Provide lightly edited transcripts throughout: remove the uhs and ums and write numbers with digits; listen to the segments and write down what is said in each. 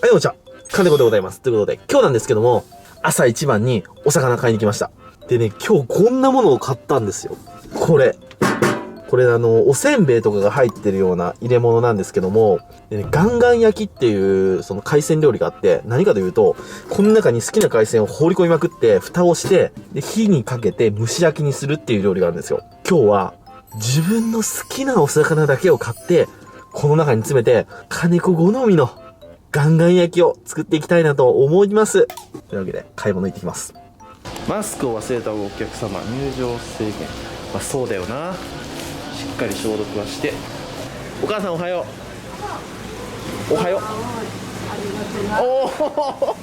はい、お茶。金子でございます。ということで、今日なんですけども、朝一番にお魚買いに来ました。でね、今日こんなものを買ったんですよ。これおせんべいとかが入ってるような入れ物なんですけども、でね、ガンガン焼きっていう、その海鮮料理があって、何かというと、この中に好きな海鮮を放り込みまくって、蓋をして、で、火にかけて蒸し焼きにするっていう料理があるんですよ。今日は、自分の好きなお魚だけを買って、この中に詰めて、金子好みのガンガン焼きを作っていきたいなと思います。というわけで、買い物行ってきます。マスクを忘れたお客様、入場制限。まあそうだよな。しっかり消毒はして。お母さんおはよう。おはよう。おお。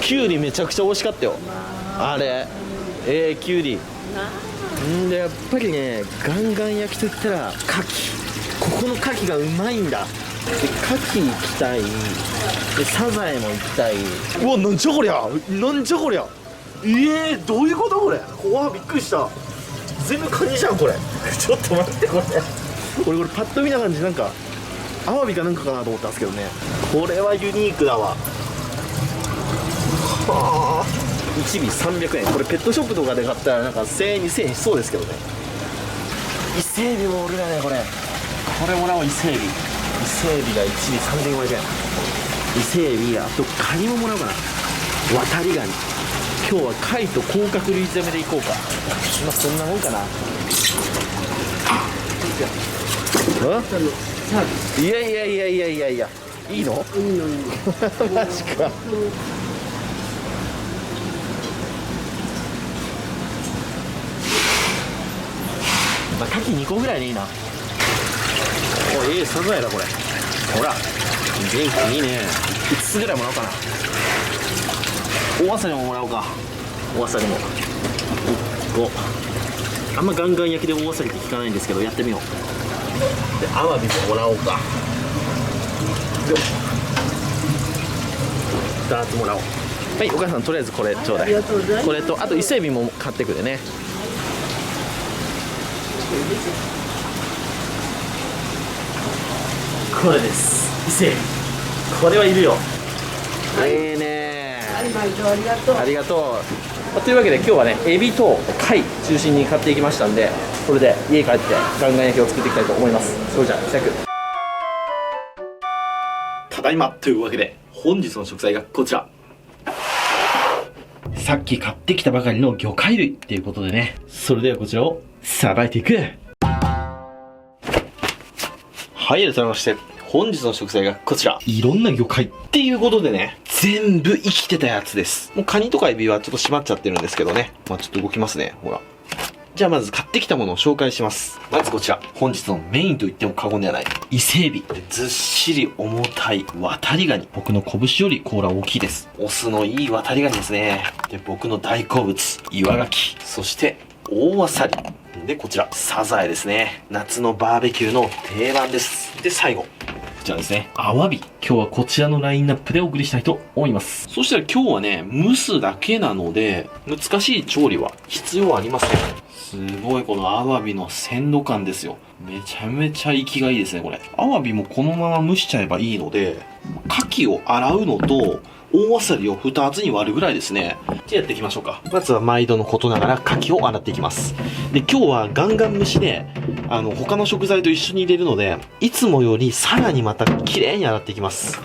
キュウリめちゃくちゃ美味しかったよ。あれ。キュウリ。でやっぱりね、ガンガン焼きといったら牡蠣。ここの牡蠣がうまいんだ。で牡蠣行きたい。でサザエも行きたい。うわ、なんじゃこりゃ、なんじゃこりゃ。どういうことこれ。怖っ、びっくりした。全部カニじゃんこれ。ちょっと待って、これ俺これパッと見た感じなんかアワビかなんかかなと思ったんですけどね。これはユニークだわ。はあ、1尾300円。これペットショップとかで買ったらなんか1000円2000円しそうですけどね。伊勢海老もおるよね。これもらおう。伊勢海老が1尾3500円。伊勢海老、あとカニももらおうかな。渡りガニ。今日は貝と甲殻類攻めでいこうか。まあそんなもんかな。いやいやいやいやいやいや、いいの？いいのマジか。まあ牡蠣2個ぐらいでいいな。サザエだこれ。ほら元気いいね。5つぐらいもらおうかな。おあさりももらおうか。おあさりも1個。あんまガンガン焼きでおあさりって聞かないんですけど、やってみよう。でアワビももらおうか。2つもらおう。はい、お母さんとりあえずこれちょうだい。これとあと伊勢海老も買ってくるね。これです。伊勢海老、これはいるよ。ありがとう。というわけで今日はね、エビと貝中心に買っていきましたんで、それで家帰ってガンガン焼きを作っていきたいと思います。それじゃあシャク。ただいまというわけで本日の食材がこちら。さっき買ってきたばかりの魚介類っていうことでね、それではこちらをさばいていく。はい、改めまして本日の食材がこちら。いろんな魚介っていうことでね、全部生きてたやつです。もうカニとかエビはちょっと閉まっちゃってるんですけどね。まあちょっと動きますね。ほら。じゃあまず買ってきたものを紹介します。まずこちら。本日のメインと言っても過言ではない。伊勢海老。ずっしり重たい渡りガニ。僕の拳より甲羅大きいです。オスのいい渡りガニですね。で、僕の大好物。岩ガキ。そして、大アサリ。で、こちら。サザエですね。夏のバーベキューの定番です。で、最後。こちらですね。アワビ。今日はこちらのラインナップでお送りしたいと思います。そしたら今日はね、蒸すだけなので、難しい調理は必要ありません。すごいこのアワビの鮮度感ですよ。めちゃめちゃ生きがいいですね、これ。アワビもこのまま蒸しちゃえばいいので、牡蠣を洗うのと、大アサリを2つに割るぐらいですね。じゃあやっていきましょうか。まずは毎度のことながら牡蠣を洗っていきます。で、今日はガンガン蒸しで、他の食材と一緒に入れるので、いつもよりさらにまた綺麗に洗っていきます。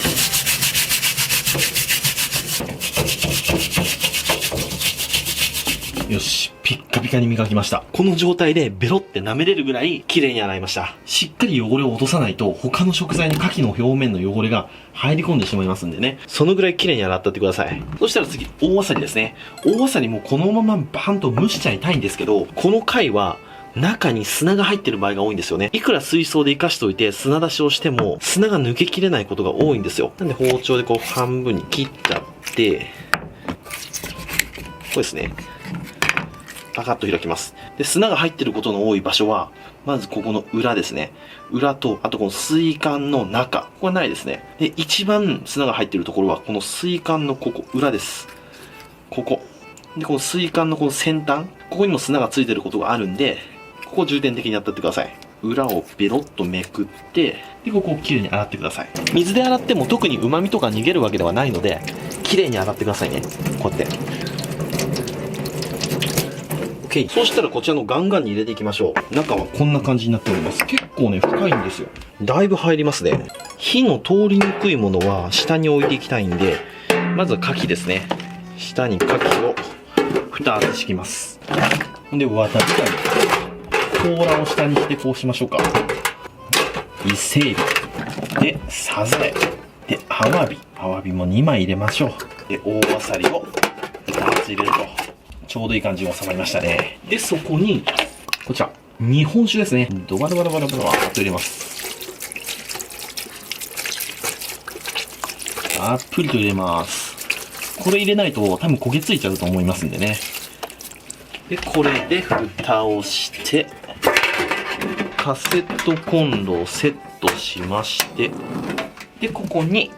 よし、ピッカピカに磨きました。この状態でベロって舐めれるぐらい綺麗に洗いました。しっかり汚れを落とさないと他の食材に牡蠣の表面の汚れが入り込んでしまいますんでね。そのぐらい綺麗に洗ってってください。そしたら次、大アサリですね。大アサリもこのままバンと蒸しちゃいたいんですけど、この貝は中に砂が入ってる場合が多いんですよね。いくら水槽で生かしておいて砂出しをしても砂が抜けきれないことが多いんですよ。なんで包丁でこう半分に切っちゃって、こうですね。パカッと開きます。で、砂が入ってることの多い場所は、まずここの裏ですね。裏と、あとこの水管の中。ここはないですね。で、一番砂が入ってるところは、この水管のここ、裏です。ここ。で、この水管のこの先端。ここにも砂がついてることがあるんで、ここを重点的にやってってください。裏をベロッとめくって、で、ここをきれいに洗ってください。水で洗っても特に旨味とか逃げるわけではないので、きれいに洗ってくださいね。こうやって。OK。そうしたらこちらのガンガンに入れていきましょう。中はこんな感じになっております。結構ね、深いんですよ。だいぶ入りますね。火の通りにくいものは下に置いていきたいんで、まずは牡蠣ですね。下に牡蠣を蓋当て敷きます。で、わたび甲羅を下にしてこうしましょうか。伊勢海老。で、サザエ。で、アワビ。アワビも2枚入れましょう。で、大アサリを2つ入れると、ちょうどいい感じに収まりましたね。で、そこに、こちら、日本酒ですね。ドバドバドバドバドバーっと入れます。たっぷりと入れます。これ入れないと多分焦げついちゃうと思いますんでね。で、これで蓋をして、カセットコンロをセットしまして、で、ここに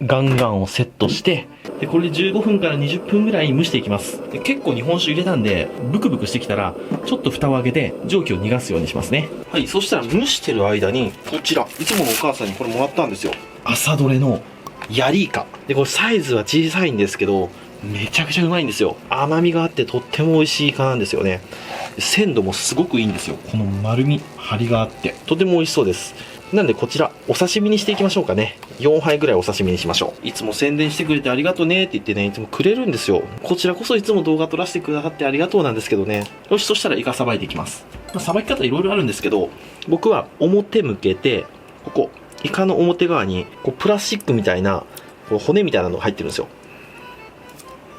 ガンガンをセットして、で、これで15分から20分ぐらい蒸していきます。で、結構日本酒入れたんで、ブクブクしてきたら、ちょっと蓋を開けて、蒸気を逃がすようにしますね。はい、そしたら蒸してる間に、こちら、いつものお母さんにこれもらったんですよ。朝どれのヤリイカ。で、これサイズは小さいんですけど、めちゃくちゃうまいんですよ。甘みがあってとっても美味しいイカなんですよね。鮮度もすごくいいんですよ。この丸み、張りがあって、とても美味しそうです。なんでこちら、お刺身にしていきましょうかね。4杯ぐらいお刺身にしましょう。いつも宣伝してくれてありがとうねって言ってね、いつもくれるんですよ。こちらこそいつも動画撮らせてくださってありがとうなんですけどね。よし、そしたらイカさばいていきます。さばき方いろいろあるんですけど、僕は表向けて、ここ、イカの表側に、こうプラスチックみたいな、こう骨みたいなのが入ってるんですよ。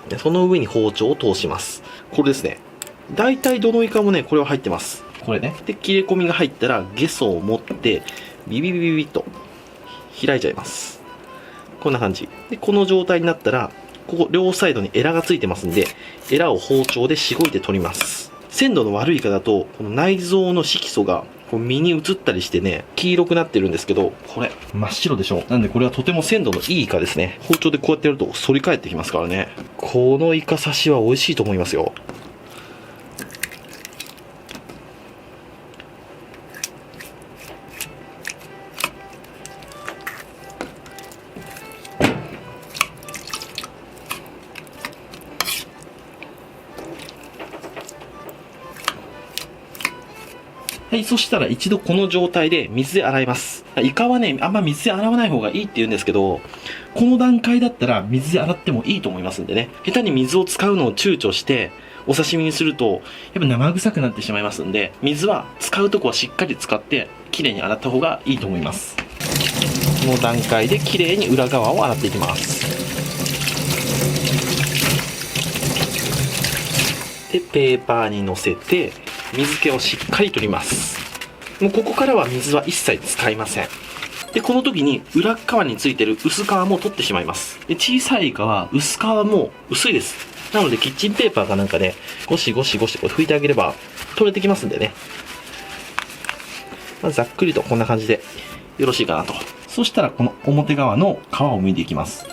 でその上に包丁を通します。これですね。大体どのイカもね、これは入ってます。これね。で、切れ込みが入ったら、ゲソを持って、ビビビビビッと開いちゃいます。こんな感じ。で、この状態になったら、ここ両サイドにエラがついてますんで、エラを包丁でしごいて取ります。鮮度の悪いイカだと、この内臓の色素がこう身に移ったりしてね、黄色くなってるんですけど、これ、真っ白でしょ。なんでこれはとても鮮度のいいイカですね。包丁でこうやってやると反り返ってきますからね。このイカ刺しは美味しいと思いますよ。はい、そしたら一度この状態で水で洗います。イカはね、あんま水で洗わない方がいいって言うんですけど、この段階だったら水で洗ってもいいと思いますんでね。下手に水を使うのを躊躇して、お刺身にすると、やっぱ生臭くなってしまいますんで、水は使うとこはしっかり使って、きれいに洗った方がいいと思います。この段階できれいに裏側を洗っていきます。で、ペーパーに乗せて、水気をしっかり取ります。もうここからは水は一切使いません。で、この時に裏側についてる薄皮も取ってしまいます。で、小さいイカは薄皮も薄いです。なのでキッチンペーパーかなんかでゴシゴシゴシこう拭いてあげれば取れてきますんでね。まあ、ざっくりとこんな感じでよろしいかなと。そしたらこの表側の皮を剥いていきます。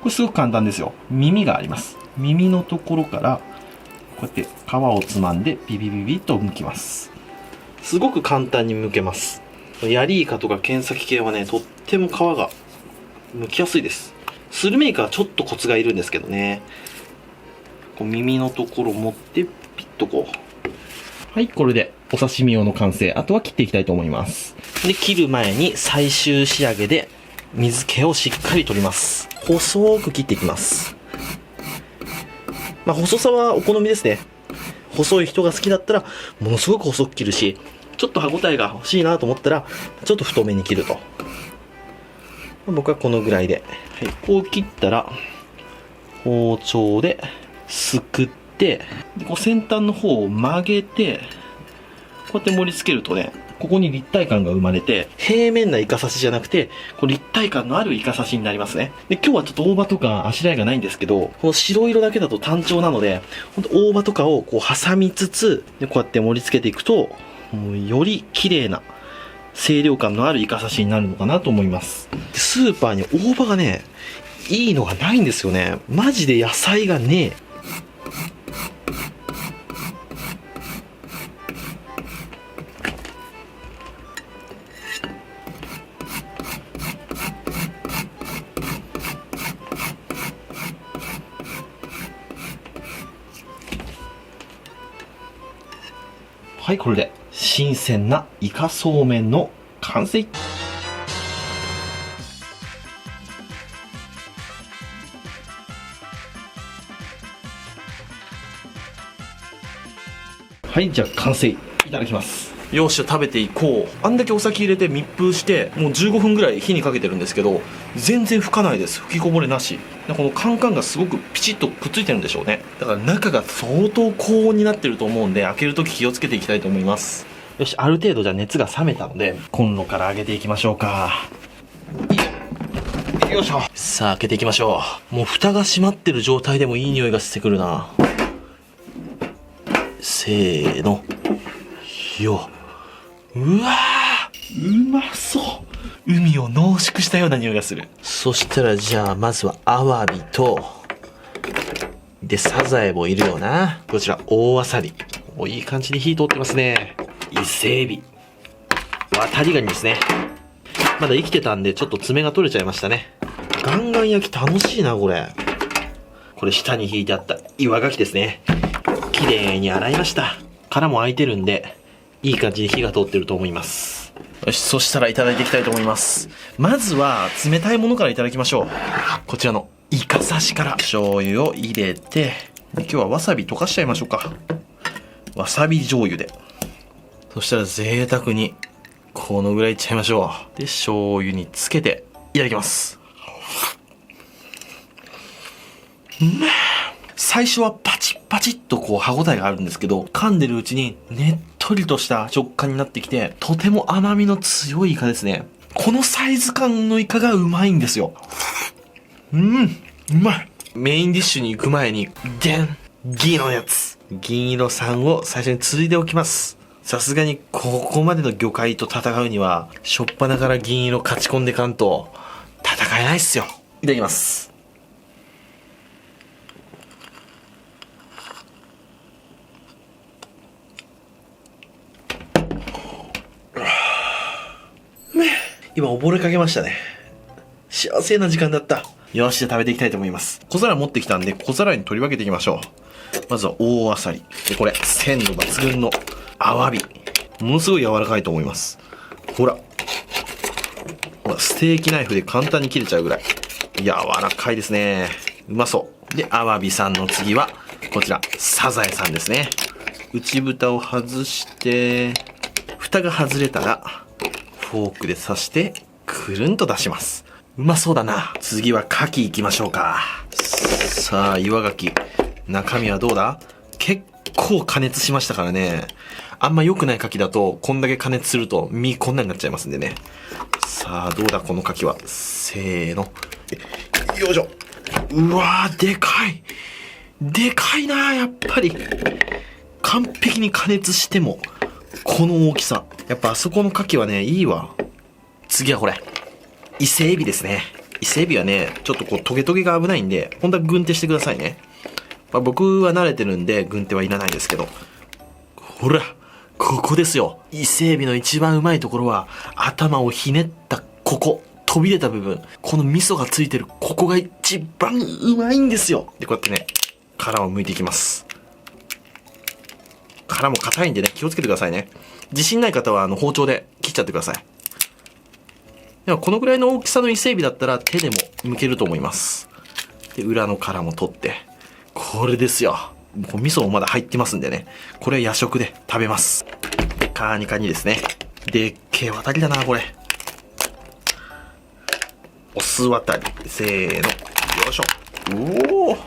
これすごく簡単ですよ。耳があります。耳のところからこうやって皮をつまんでビビビビッと剥きます。すごく簡単に剥けます。ヤリイカとかケンサキ系はね、とっても皮が剥きやすいです。スルメイカはちょっとコツがいるんですけどね。こう耳のところを持ってピッとこう。はい、これでお刺身用の完成。あとは切っていきたいと思います。で、切る前に最終仕上げで水気をしっかり取ります。細く切っていきます。まあ、細さはお好みですね。細い人が好きだったら、ものすごく細く切るし、ちょっと歯ごたえが欲しいなと思ったら、ちょっと太めに切ると。僕はこのぐらいで。はい、こう切ったら、包丁ですくって、でこう先端の方を曲げて、こうやって盛り付けるとね、ここに立体感が生まれて、平面なイカ刺しじゃなくて、こう立体感のあるイカ刺しになりますね。で、今日はちょっと大葉とかあしらいがないんですけど、この白色だけだと単調なので、ほんと大葉とかをこう挟みつつ、でこうやって盛り付けていくと、もうより綺麗な、清涼感のあるイカ刺しになるのかなと思います。スーパーに大葉がね、いいのがないんですよね。マジで野菜がねえ。はい、これで新鮮なイカそうめんの完成。はい、じゃあ完成。いただきます。よし、食べていこう。あんだけお酒入れて密封してもう15分ぐらい火にかけてるんですけど、全然吹かないです。吹きこぼれなし。このカンカンがすごくピチッとくっついてるんでしょうね。だから中が相当高温になってると思うんで、開けるとき気をつけていきたいと思います。よし、ある程度じゃあ熱が冷めたので、コンロから揚げていきましょうか。よいしょ。さあ開けていきましょう。もう蓋が閉まってる状態でもいい匂いがしてくるな。せーの。よ。うわー、うまそう。海を濃縮したような匂いがする。そしたらじゃあまずはアワビと、でサザエもいるよな。こちら大アサリ。いい感じに火通ってますね。伊勢エビ、渡りガニですね。まだ生きてたんでちょっと爪が取れちゃいましたね。ガンガン焼き楽しいなこれ。これ下に引いてあった岩ガキですね。綺麗に洗いました。殻も開いてるんでいい感じに火が通ってると思います。よし、そしたらいただいていきたいと思います。まずは冷たいものからいただきましょう。こちらのイカ刺しから醤油を入れて、今日はわさび溶かしちゃいましょうか。わさび醤油で。そしたら贅沢にこのぐらいいっちゃいましょう。で醤油につけていただきます。最初はパチッパチッとこう歯ごたえがあるんですけど、噛んでるうちにねっとりとした食感になってきて、とても甘みの強いイカですね。このサイズ感のイカがうまいんですよ。うまい。メインディッシュに行く前に、でん、ギのやつ。銀色さんを最初についでおきます。さすがにここまでの魚介と戦うには、しょっぱなから銀色勝ち込んでかんと、戦えないっすよ。いただきます。今溺れかけましたね。幸せな時間だった。よし、じゃあ食べていきたいと思います。小皿持ってきたんで、小皿に取り分けていきましょう。まずは大アサリ。で、これ、鮮度抜群のアワビ。ものすごい柔らかいと思います。ほら。ほら、ステーキナイフで簡単に切れちゃうぐらい。柔らかいですね。うまそう。で、アワビさんの次は、こちら、サザエさんですね。内蓋を外して、蓋が外れたら、フォークで刺して、くるんと出します。うまそうだな。次は牡蠣いきましょうか。さあ、岩牡蠣。中身はどうだ？結構加熱しましたからね。あんま良くない牡蠣だと、こんだけ加熱すると身こんなになっちゃいますんでね。さあ、どうだこの牡蠣は。せーの。よいしょ。うわー、でかい。でかいな、やっぱり。完璧に加熱しても、この大きさ。やっぱあそこの牡蠣はね、いいわ。次はこれ。伊勢エビですね。伊勢エビはね、ちょっとこうトゲトゲが危ないんで、本当は軍手してくださいね。まあ、僕は慣れてるんで、軍手はいらないですけど。ほら、ここですよ。伊勢エビの一番うまいところは、頭をひねったここ、飛び出た部分。この味噌がついてるここが一番うまいんですよ。で、こうやってね、殻を剥いていきます。殻も硬いんでね、気をつけてくださいね。自信ない方は包丁で切っちゃってください。でもこのぐらいの大きさの伊勢エビだったら手でも剥けると思います。で、裏の殻も取って、これですよ。味噌もまだ入ってますんでね。これ夜食で食べます。で、カニカニですね。でっけえ渡りだな、これ。お酢渡り。せーの。よいしょ。おー、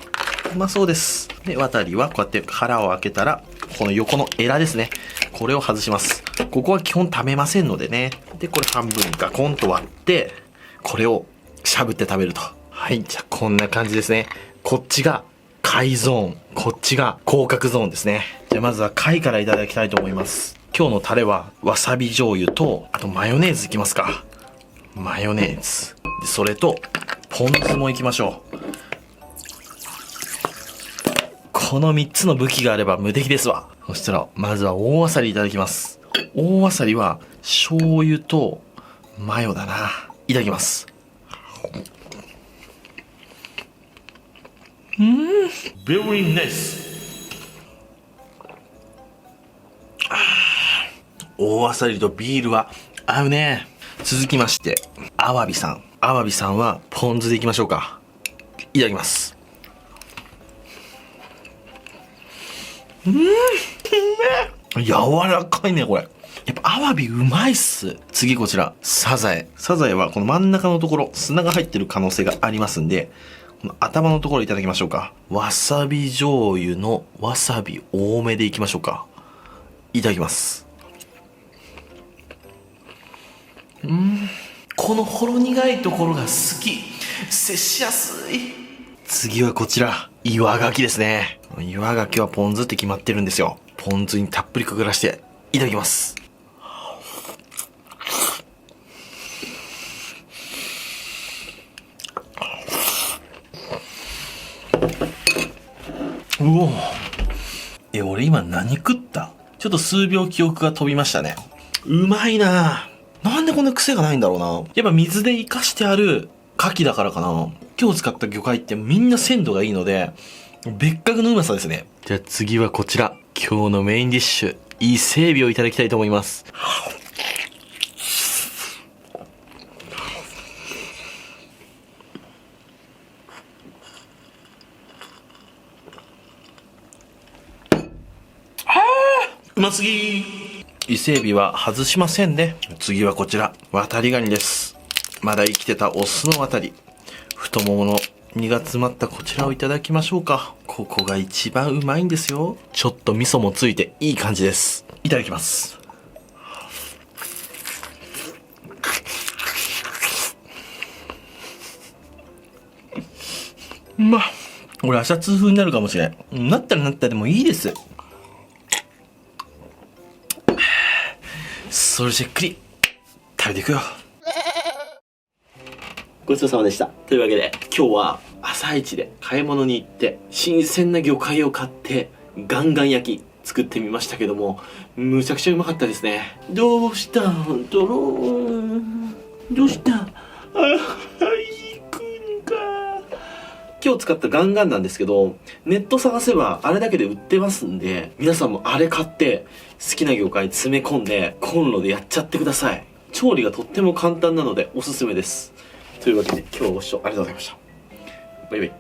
うまそうです。で、渡りはこうやって殻を開けたら、この横のエラですね。これを外します。ここは基本食べませんのでね。で、これ半分ガコンと割って、これをしゃぶって食べると。はい、じゃあこんな感じですね。こっちが貝ゾーン。こっちが甲殻ゾーンですね。じゃあまずは貝からいただきたいと思います。今日のタレはわさび醤油と、あとマヨネーズいきますか。マヨネーズ。で、それと、ポン酢もいきましょう。この3つの武器があれば無敵ですわ。そしたら、まずは大アサリいただきます。大アサリは、醤油とマヨだな。いただきます。ベリーナイス。大あさりとビールは合うね。続きまして、アワビさん。アワビさんはポン酢でいきましょうか。いただきます。柔らかいね、これ。やっぱアワビうまいっす。次こちら、サザエ。サザエはこの真ん中のところ、砂が入ってる可能性がありますんで、この頭のところいただきましょうか。わさび醤油のわさび多めでいきましょうか。いただきます。このほろ苦いところが好き。接しやすい。次はこちら、岩牡蠣ですね。岩牡蠣はポン酢って決まってるんですよ。ポン酢にたっぷりくぐらしていただきます。うお。俺今何食った？ちょっと数秒記憶が飛びましたね。うまいな。なんでこんな癖がないんだろうな。やっぱ水で活かしてある牡蠣だからかな。今日使った魚介ってみんな鮮度がいいので、別格のうまさですね。じゃあ次はこちら。今日のメインディッシュ、伊勢海老をいただきたいと思います。うますぎー。伊勢海老は外しませんね。次はこちら、渡りガニです。まだ生きてたオスの渡り。太ももの身が詰まったこちらをいただきましょうか。ここが一番うまいんですよ。ちょっと味噌もついていい感じです。いただきます。俺明日痛風になるかもしれん。なったらなったでもいいです。それじっくり食べていくよ。ごちそうさまでした。というわけで今日は朝一で買い物に行って新鮮な魚介を買ってガンガン焼き作ってみましたけども、むちゃくちゃうまかったですね。どうしたドローン、どうした行くんか。今日使ったガンガンなんですけど、ネット探せばあれだけで売ってますんで、皆さんもあれ買って好きな魚介詰め込んでコンロでやっちゃってください。調理がとっても簡単なのでおすすめです。というわけで今日はご視聴ありがとうございました。バイバイ。